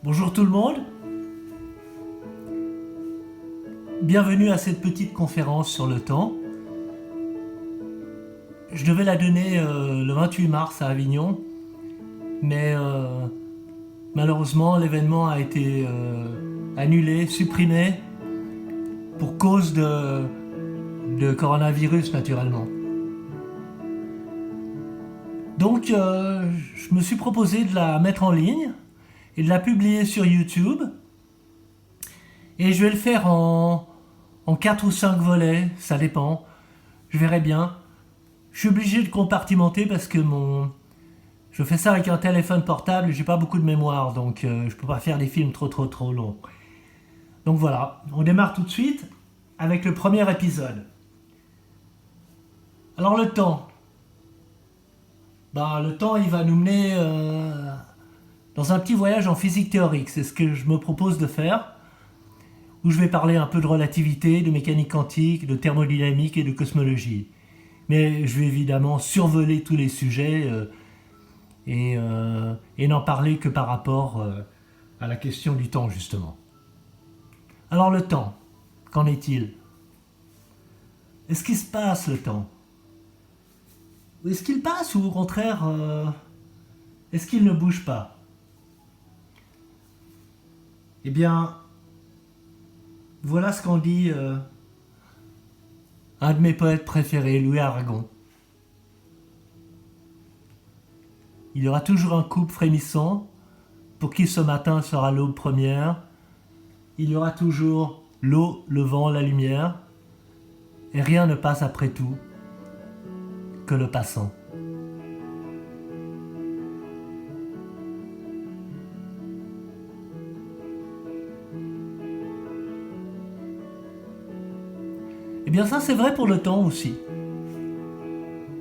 Bonjour tout le monde, bienvenue à cette petite conférence sur le temps. Je devais la donner le 28 mars à Avignon, mais malheureusement l'événement a été annulé, supprimé, pour cause de coronavirus naturellement. Donc je me suis proposé de la mettre en ligne et de la publier sur YouTube. Et je vais le faire en 4 ou 5 volets, ça dépend. Je verrai bien. Je suis obligé de compartimenter parce que je fais ça avec un téléphone portable et j'ai pas beaucoup de mémoire, donc je peux pas faire des films trop longs. Donc voilà, on démarre tout de suite avec le premier épisode. Alors le temps. Le temps, il va nous mener dans un petit voyage en physique théorique. C'est ce que je me propose de faire, où je vais parler un peu de relativité, de mécanique quantique, de thermodynamique et de cosmologie. Mais je vais évidemment survoler tous les sujets et n'en parler que par rapport à la question du temps, justement. Alors le temps, qu'en est-il? Est-ce qu'il se passe le temps? Est-ce qu'il passe ou au contraire, est-ce qu'il ne bouge pas? Eh bien, voilà ce qu'en dit un de mes poètes préférés, Louis Aragon. Il y aura toujours un couple frémissant pour qui ce matin sera l'aube première. Il y aura toujours l'eau, le vent, la lumière. Et rien ne passe après tout que le passant. Eh bien ça c'est vrai pour le temps aussi.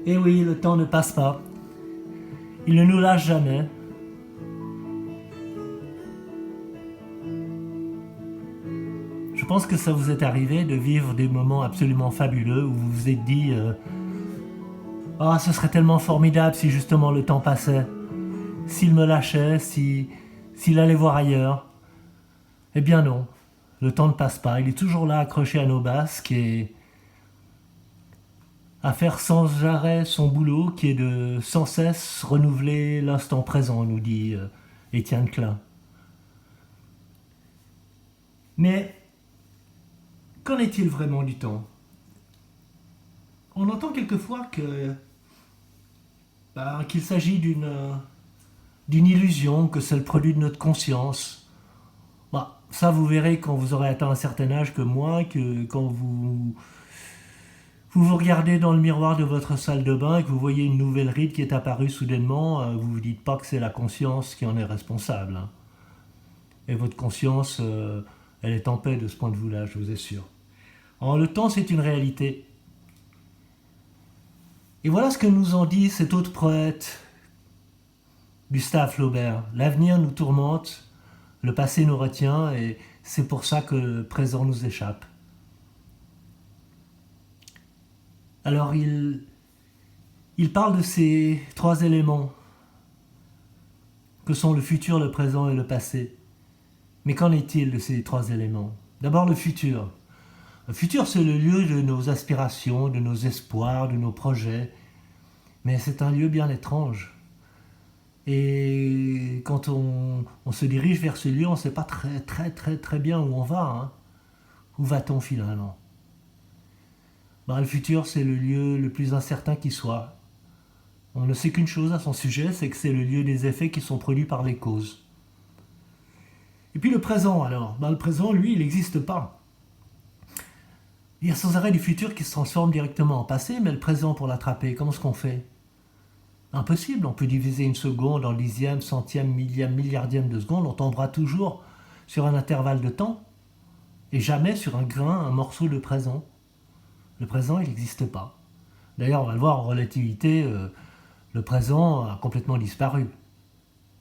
Et oui, le temps ne passe pas. Il ne nous lâche jamais. Je pense que ça vous est arrivé de vivre des moments absolument fabuleux où vous vous êtes dit ce serait tellement formidable si justement le temps passait, s'il me lâchait, s'il allait voir ailleurs. Eh bien non, le temps ne passe pas, il est toujours là accroché à nos basques et à faire sans arrêt son boulot qui est de sans cesse renouveler l'instant présent, nous dit Étienne Klein. Mais qu'en est-il vraiment du temps? On entend quelquefois qu'il s'agit d'une illusion, que c'est le produit de notre conscience. Ça vous verrez quand vous aurez atteint un certain âge que moi, que quand vous regardez dans le miroir de votre salle de bain et que vous voyez une nouvelle ride qui est apparue soudainement, vous vous dites pas que c'est la conscience qui en est responsable. Hein. Et votre conscience, elle est en paix de ce point de vue-là, je vous assure. Alors le temps, c'est une réalité. Et voilà ce que nous en dit cet autre poète, Gustave Flaubert. L'avenir nous tourmente, le passé nous retient, et c'est pour ça que le présent nous échappe. Alors il parle de ces 3 éléments que sont le futur, le présent et le passé. Mais qu'en est-il de ces 3 éléments? D'abord le futur. Le futur, c'est le lieu de nos aspirations, de nos espoirs, de nos projets. Mais c'est un lieu bien étrange. Et quand on se dirige vers ce lieu, on ne sait pas très bien où on va. Hein. Où va-t-on finalement? Le futur, c'est le lieu le plus incertain qui soit. On ne sait qu'une chose à son sujet, c'est que c'est le lieu des effets qui sont produits par les causes. Et puis le présent alors, le présent, lui, il n'existe pas. Il y a sans arrêt du futur qui se transforme directement en passé, mais le présent pour l'attraper, comment est-ce qu'on fait? Impossible, on peut diviser une seconde en dixième, centième, millième, milliardième de seconde, on tombera toujours sur un intervalle de temps, et jamais sur un grain, un morceau de présent. Le présent, il n'existe pas. D'ailleurs, on va le voir en relativité, le présent a complètement disparu,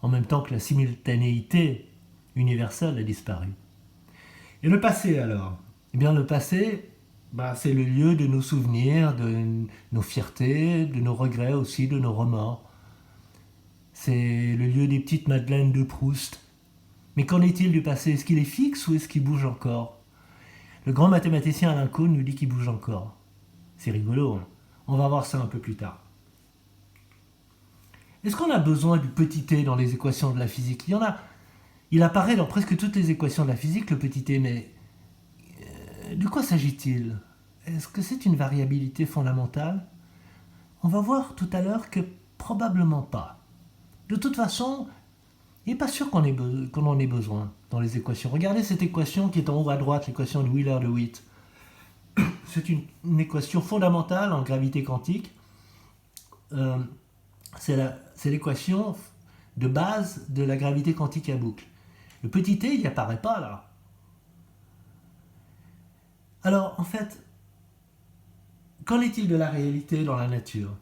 en même temps que la simultanéité universelle a disparu. Et le passé alors? Eh bien le passé, c'est le lieu de nos souvenirs, de nos fiertés, de nos regrets aussi, de nos remords. C'est le lieu des petites madeleines de Proust. Mais qu'en est-il du passé? Est-ce qu'il est fixe ou est-ce qu'il bouge encore? Le grand mathématicien Alain Kohn nous dit qu'il bouge encore. C'est rigolo, hein. On va voir ça un peu plus tard. Est-ce qu'on a besoin du petit t dans les équations de la physique? Il apparaît dans presque toutes les équations de la physique, le petit t, mais de quoi s'agit-il? Est-ce que c'est une variabilité fondamentale? On va voir tout à l'heure que probablement pas. De toute façon, il n'est pas sûr qu'on en ait besoin dans les équations. Regardez cette équation qui est en haut à droite, l'équation de Wheeler-DeWitt. C'est une équation fondamentale en gravité quantique. C'est l'équation de base de la gravité quantique à boucle. Le petit t, il n'y apparaît pas là. Alors, en fait, qu'en est-il de la réalité dans la nature?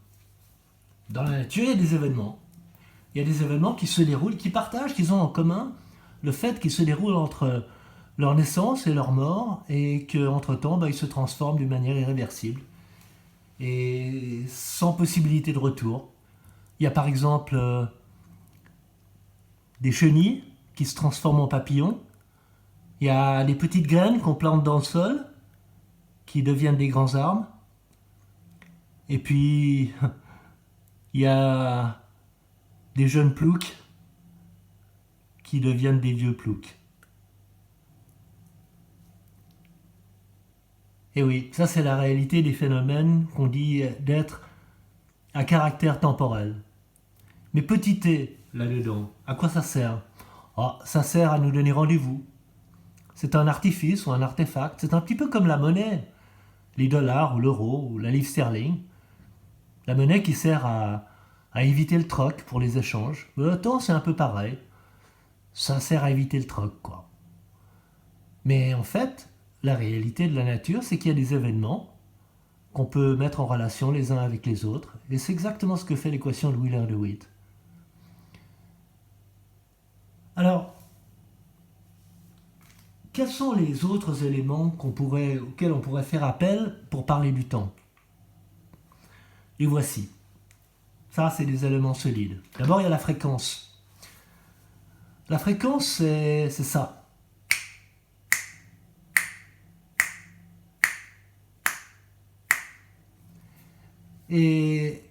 Dans la nature, il y a des événements. Il y a des événements qui se déroulent, qui partagent, qui ont en commun le fait qu'ils se déroulent entre leur naissance et leur mort, et qu'entre-temps, ils se transforment d'une manière irréversible et sans possibilité de retour. Il y a par exemple des chenilles qui se transforment en papillons. Il y a des petites graines qu'on plante dans le sol qui deviennent des grands arbres. Et puis, il y a des jeunes ploucs qui deviennent des vieux ploucs. Et oui, ça c'est la réalité des phénomènes qu'on dit d'être à caractère temporel. Mais petit t, là-dedans, à quoi ça sert? Ça sert à nous donner rendez-vous. C'est un artifice ou un artefact. C'est un petit peu comme la monnaie, les dollars ou l'euro ou la livre sterling. La monnaie qui sert à éviter le troc pour les échanges. Le temps, c'est un peu pareil. Ça sert à éviter le troc, quoi. Mais en fait, la réalité de la nature, c'est qu'il y a des événements qu'on peut mettre en relation les uns avec les autres. Et c'est exactement ce que fait l'équation de Wheeler-DeWitt. Alors, quels sont les autres éléments auxquels on pourrait faire appel pour parler du temps? Les voici. Ça, c'est des éléments solides. D'abord, il y a la fréquence. La fréquence, c'est ça. Et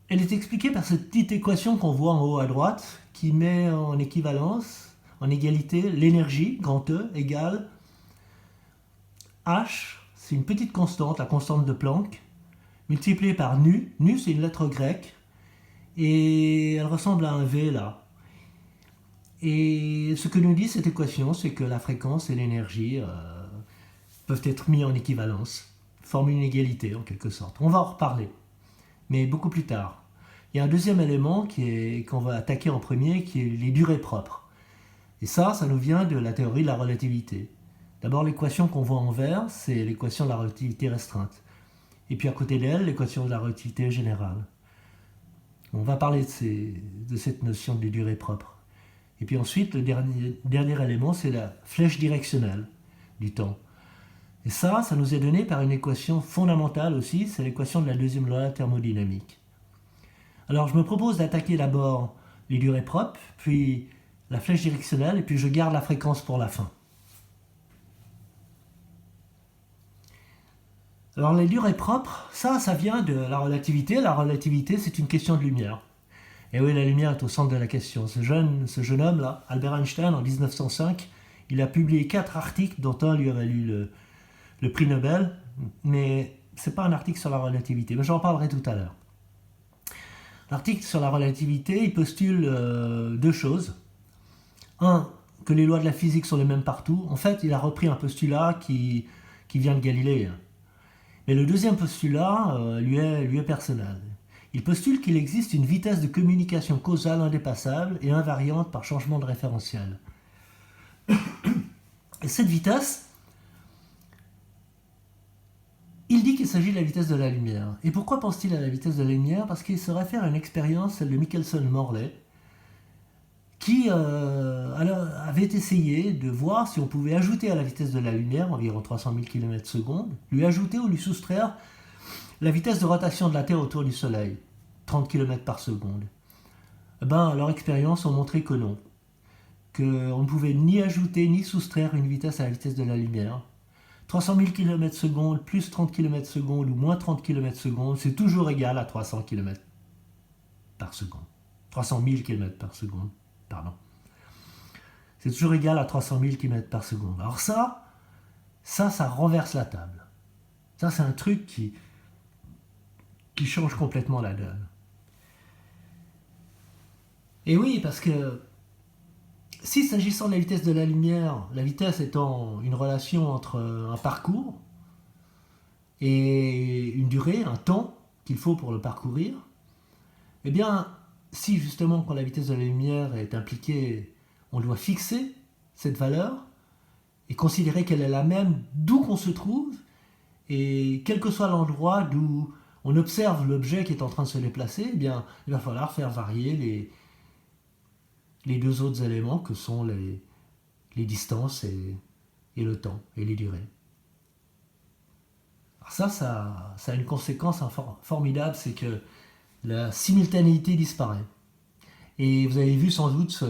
elle est expliquée par cette petite équation qu'on voit en haut à droite, qui met en équivalence, en égalité, l'énergie, grand E, égale H, c'est une petite constante, la constante de Planck, multipliée par nu. Nu, c'est une lettre grecque, et elle ressemble à un V là. Et ce que nous dit cette équation, c'est que la fréquence et l'énergie peuvent être mis en équivalence, forment une égalité en quelque sorte. On va en reparler, mais beaucoup plus tard. Il y a un deuxième élément qu'on va attaquer en premier, qui est les durées propres. Et ça nous vient de la théorie de la relativité. D'abord, l'équation qu'on voit en vert, c'est l'équation de la relativité restreinte. Et puis à côté d'elle, l'équation de la relativité générale. On va parler de cette notion de durée propre. Et puis ensuite, le dernier élément, c'est la flèche directionnelle du temps. Et ça nous est donné par une équation fondamentale aussi, c'est l'équation de la deuxième loi thermodynamique. Alors je me propose d'attaquer d'abord les durées propres, puis la flèche directionnelle, et puis je garde la fréquence pour la fin. Alors les durées propres, ça vient de la relativité. La relativité, c'est une question de lumière. Et oui, la lumière est au centre de la question. Ce jeune homme-là, Albert Einstein, en 1905, il a publié 4 articles, dont un lui a valu le prix Nobel, mais ce n'est pas un article sur la relativité, mais j'en parlerai tout à l'heure. L'article sur la relativité, il postule 2 choses. Un, que les lois de la physique sont les mêmes partout. En fait, il a repris un postulat qui vient de Galilée. Mais le deuxième postulat lui est personnel. Il postule qu'il existe une vitesse de communication causale indépassable et invariante par changement de référentiel. Et cette vitesse, il dit qu'il s'agit de la vitesse de la lumière. Et pourquoi pense-t-il à la vitesse de la lumière? Parce qu'il se réfère à une expérience, celle de Michelson-Morley, qui avait essayé de voir si on pouvait ajouter à la vitesse de la lumière, environ 300 000 km/s, lui ajouter ou lui soustraire la vitesse de rotation de la Terre autour du Soleil, 30 km/s. Leur expérience a montré que non. qu'on ne pouvait ni ajouter ni soustraire une vitesse à la vitesse de la lumière. 300 000 km/s, plus 30 km/s ou moins 30 km/s, c'est toujours égal à 300 km/s. 300 000 km/s, pardon. C'est toujours égal à 300 000 km/s. Alors ça renverse la table. Ça, c'est un truc qui change complètement la donne. Et oui, parce que si s'agissant de la vitesse de la lumière, la vitesse étant une relation entre un parcours et une durée, un temps qu'il faut pour le parcourir, eh bien, si justement quand la vitesse de la lumière est impliquée, on doit fixer cette valeur et considérer qu'elle est la même d'où qu'on se trouve, et quel que soit l'endroit d'où on observe l'objet qui est en train de se déplacer, eh bien, il va falloir faire varier les deux autres éléments que sont les distances et le temps et les durées. Alors ça a une conséquence formidable, c'est que la simultanéité disparaît. Et vous avez vu sans doute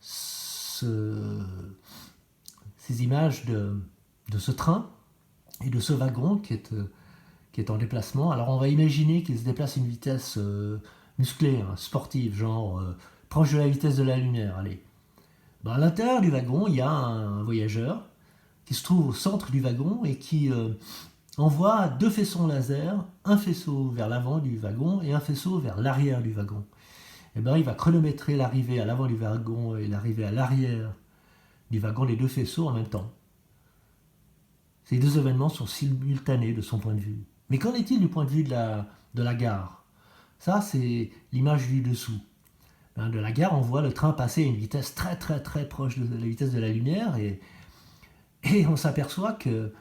ces images de ce train et de ce wagon qui est en déplacement. Alors on va imaginer qu'il se déplace à une vitesse musclée, sportive, genre proche de la vitesse de la lumière. Allez. Ben, à l'intérieur du wagon, il y a un voyageur qui se trouve au centre du wagon et qui envoie deux faisceaux laser, un faisceau vers l'avant du wagon et un faisceau vers l'arrière du wagon. Et ben, il va chronométrer l'arrivée à l'avant du wagon et l'arrivée à l'arrière du wagon, les deux faisceaux en même temps. Ces deux événements sont simultanés de son point de vue. Mais qu'en est-il du point de vue de la gare? Ça, c'est l'image du dessous. De la gare, on voit le train passer à une vitesse très très très proche de la vitesse de la lumière et on s'aperçoit que,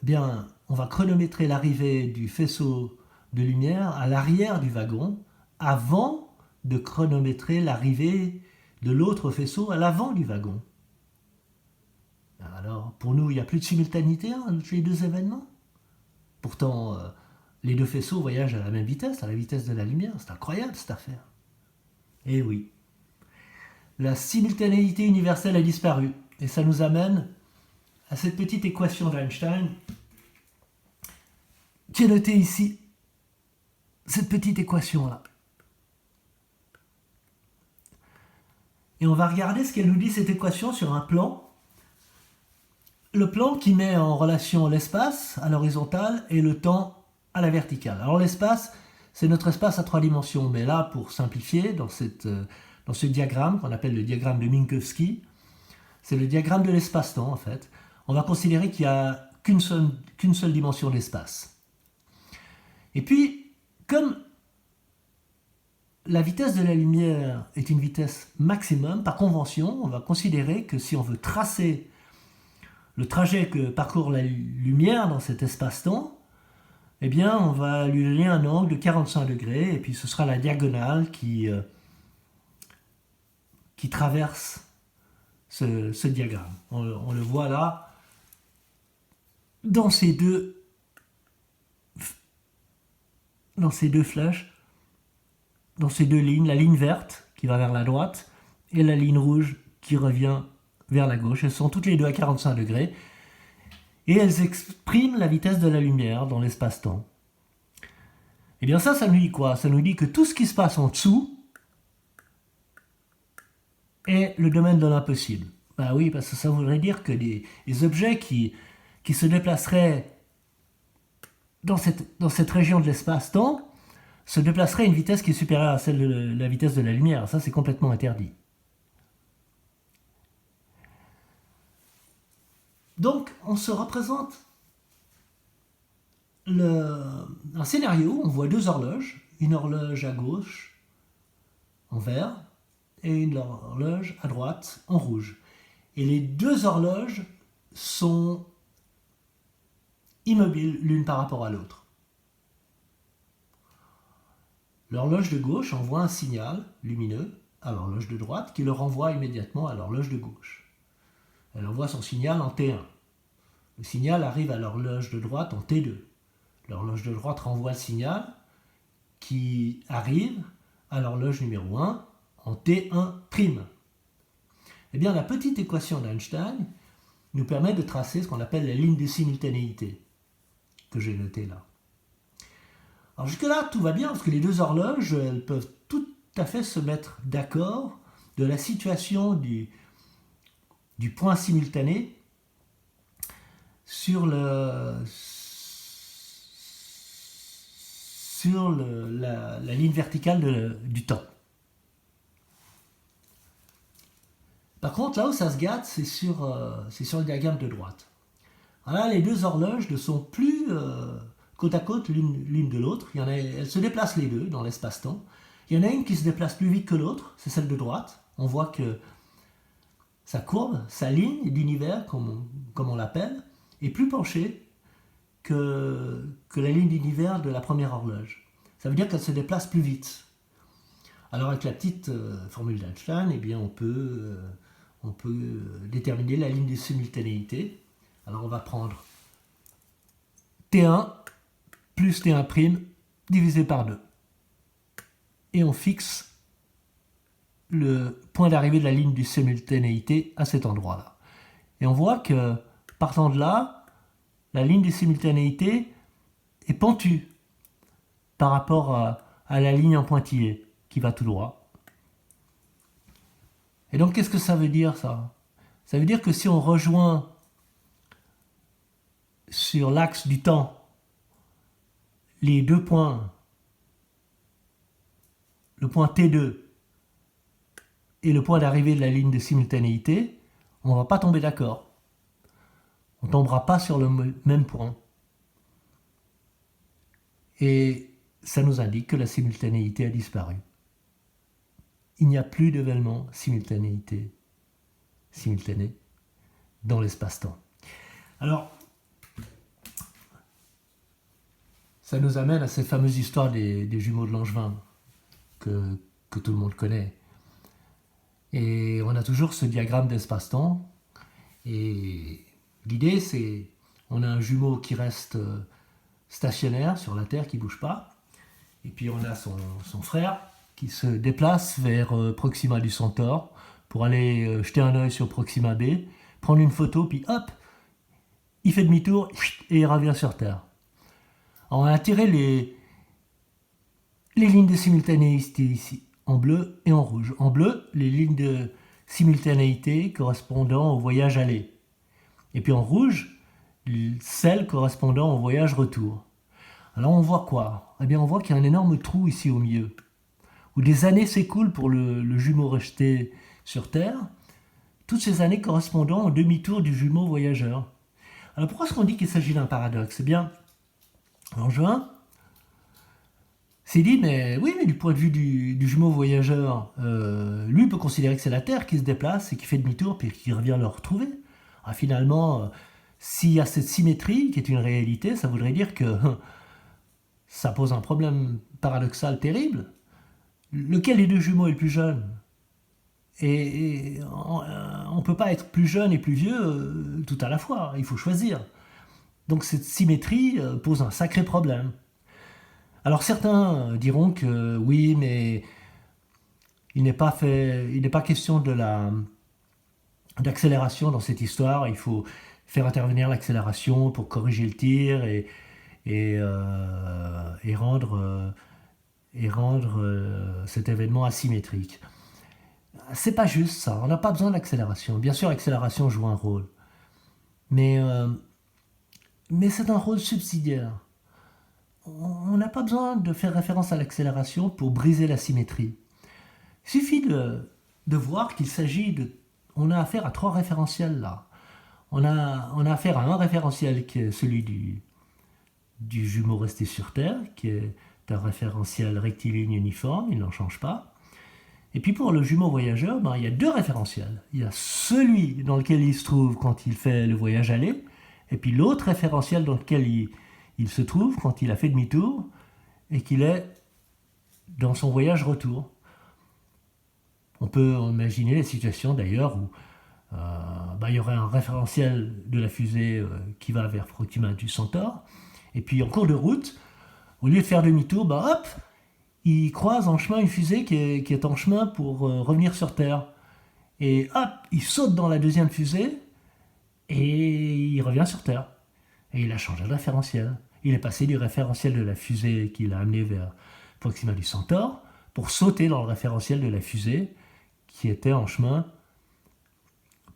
bien, on va chronométrer l'arrivée du faisceau de lumière à l'arrière du wagon avant de chronométrer l'arrivée de l'autre faisceau à l'avant du wagon. Alors, pour nous, il n'y a plus de simultanéité entre les deux événements. Pourtant, les deux faisceaux voyagent à la même vitesse, à la vitesse de la lumière. C'est incroyable cette affaire. Eh oui. La simultanéité universelle a disparu. Et ça nous amène à cette petite équation d'Einstein qui est notée ici. Cette petite équation-là. Et on va regarder ce qu'elle nous dit, cette équation, sur un plan. Le plan qui met en relation l'espace à l'horizontale et le temps à la verticale. Alors l'espace, c'est notre espace à 3 dimensions. Mais là, pour simplifier, dans ce diagramme qu'on appelle le diagramme de Minkowski, c'est le diagramme de l'espace-temps en fait. On va considérer qu'il n'y a qu'une seule dimension d'espace. Et puis, comme la vitesse de la lumière est une vitesse maximum, par convention, on va considérer que si on veut tracer le trajet que parcourt la lumière dans cet espace-temps, eh bien, on va lui donner un angle de 45 degrés, et puis ce sera la diagonale qui traverse ce diagramme. On le voit là, dans ces deux flèches, dans ces deux lignes, la ligne verte qui va vers la droite, et la ligne rouge qui revient vers la gauche. Elles sont toutes les deux à 45 degrés. Et elles expriment la vitesse de la lumière dans l'espace-temps. Et bien ça nous dit quoi? Ça nous dit que tout ce qui se passe en dessous est le domaine de l'impossible. Ben oui, parce que ça voudrait dire que les objets qui se déplaceraient dans cette région de l'espace-temps se déplaceraient à une vitesse qui est supérieure à celle de la vitesse de la lumière. Ça, c'est complètement interdit. Donc, on se représente un scénario où on voit deux horloges, une horloge à gauche en vert et une horloge à droite en rouge. Et les deux horloges sont immobiles l'une par rapport à l'autre. L'horloge de gauche envoie un signal lumineux à l'horloge de droite qui le renvoie immédiatement à l'horloge de gauche. Elle envoie son signal en T1. Le signal arrive à l'horloge de droite en T2. L'horloge de droite renvoie le signal qui arrive à l'horloge numéro 1 en T1'. Eh bien, la petite équation d'Einstein nous permet de tracer ce qu'on appelle la ligne de simultanéité, que j'ai notée là. Alors jusque-là, tout va bien, parce que les deux horloges, elles peuvent tout à fait se mettre d'accord de la situation du point simultané sur la ligne verticale du temps. Par contre, là où ça se gâte, c'est sur le diagramme de droite. Alors là, les deux horloges ne sont plus côte à côte l'une de l'autre. Elles se déplacent les deux dans l'espace-temps. Il y en a une qui se déplace plus vite que l'autre, c'est celle de droite. On voit que sa courbe, sa ligne d'univers, comme on l'appelle, est plus penchée que la ligne d'univers de la première horloge. Ça veut dire qu'elle se déplace plus vite. Alors avec la petite formule d'Einstein, eh bien on peut déterminer la ligne de simultanéité. Alors on va prendre T1 plus T1' divisé par 2. Et on fixe le point d'arrivée de la ligne de simultanéité à cet endroit-là. Et on voit que, partant de là, la ligne de simultanéité est pentue par rapport à la ligne en pointillé qui va tout droit. Et donc, qu'est-ce que ça veut dire, ça? Ça veut dire que si on rejoint sur l'axe du temps les deux points, le point T2 et le point d'arrivée de la ligne de simultanéité, on ne va pas tomber d'accord. On ne tombera pas sur le même point. Et ça nous indique que la simultanéité a disparu. Il n'y a plus d'événement simultané dans l'espace-temps. Alors, ça nous amène à cette fameuse histoire des jumeaux de Langevin que tout le monde connaît. Et on a toujours ce diagramme d'espace-temps. Et l'idée, c'est on a un jumeau qui reste stationnaire sur la Terre, qui ne bouge pas. Et puis on a son frère qui se déplace vers Proxima du Centaure pour aller jeter un œil sur Proxima B, prendre une photo, puis hop, il fait demi-tour et il revient sur Terre. Alors on a tiré les lignes de simultanéité ici, en bleu et en rouge. En bleu, les lignes de simultanéité correspondant au voyage aller. Et puis en rouge, celles correspondant au voyage retour. Alors on voit quoi? Eh bien on voit qu'il y a un énorme trou ici au milieu, où des années s'écoulent pour le jumeau rejeté sur Terre, toutes ces années correspondant au demi-tour du jumeau voyageur. Alors pourquoi est-ce qu'on dit qu'il s'agit d'un paradoxe? Eh bien, Langevin s'est dit, mais oui, mais du point de vue du jumeau voyageur, lui peut considérer que c'est la Terre qui se déplace et qui fait demi-tour puis qui revient le retrouver. Ah, finalement, s'il y a cette symétrie qui est une réalité, ça voudrait dire que ça pose un problème paradoxal terrible. Lequel des deux jumeaux est le plus jeune? Et on ne peut pas être plus jeune et plus vieux tout à la fois, il faut choisir. Donc cette symétrie pose un sacré problème. Alors certains diront que oui, mais il n'est pas question d'accélération dans cette histoire, il faut faire intervenir l'accélération pour corriger le tir et rendre cet événement asymétrique. C'est pas juste ça, on n'a pas besoin d'accélération. Bien sûr, l'accélération joue un rôle, mais c'est un rôle subsidiaire. On n'a pas besoin de faire référence à l'accélération pour briser la symétrie. Il suffit de voir qu'il s'agit de... On a affaire à trois référentiels là. On a affaire à un référentiel qui est celui du jumeau resté sur Terre, qui est un référentiel rectiligne uniforme, il n'en change pas. Et puis pour le jumeau voyageur, il y a deux référentiels. Il y a celui dans lequel il se trouve quand il fait le voyage aller, et puis l'autre référentiel dans lequel il se trouve quand il a fait demi-tour et qu'il est dans son voyage retour. On peut imaginer les situations d'ailleurs où il y aurait un référentiel de la fusée qui va vers Proxima du Centaure, et puis en cours de route, au lieu de faire demi-tour, hop, il croise en chemin une fusée qui est en chemin pour revenir sur Terre. et hop, il saute dans la deuxième fusée, et il revient sur Terre. Et il a changé de référentiel. Il est passé du référentiel de la fusée qu'il a amené vers Proxima du Centaure pour sauter dans le référentiel de la fusée qui était en chemin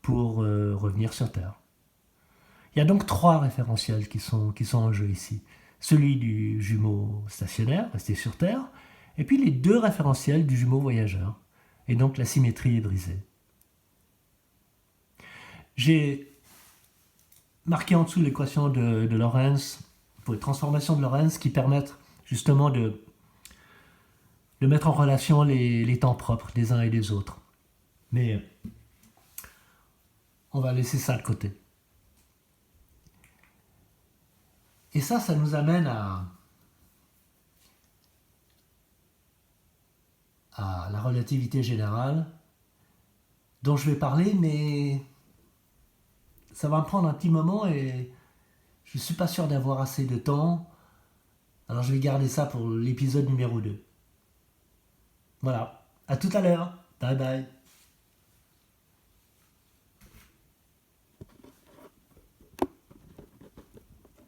pour revenir sur Terre. Il y a donc 3 référentiels qui sont en jeu ici. Celui du jumeau stationnaire, resté sur Terre, et puis les 2 référentiels du jumeau voyageur. Et donc la symétrie est brisée. J'ai marqué en dessous l'équation de Lorentz, pour les transformations de Lorentz qui permettent justement de mettre en relation les temps propres des uns et des autres. Mais on va laisser ça de côté. Et ça nous amène à la relativité générale, dont je vais parler, mais ça va me prendre un petit moment et je ne suis pas sûr d'avoir assez de temps. Alors je vais garder ça pour l'épisode numéro 2. Voilà, à tout à l'heure. Bye bye.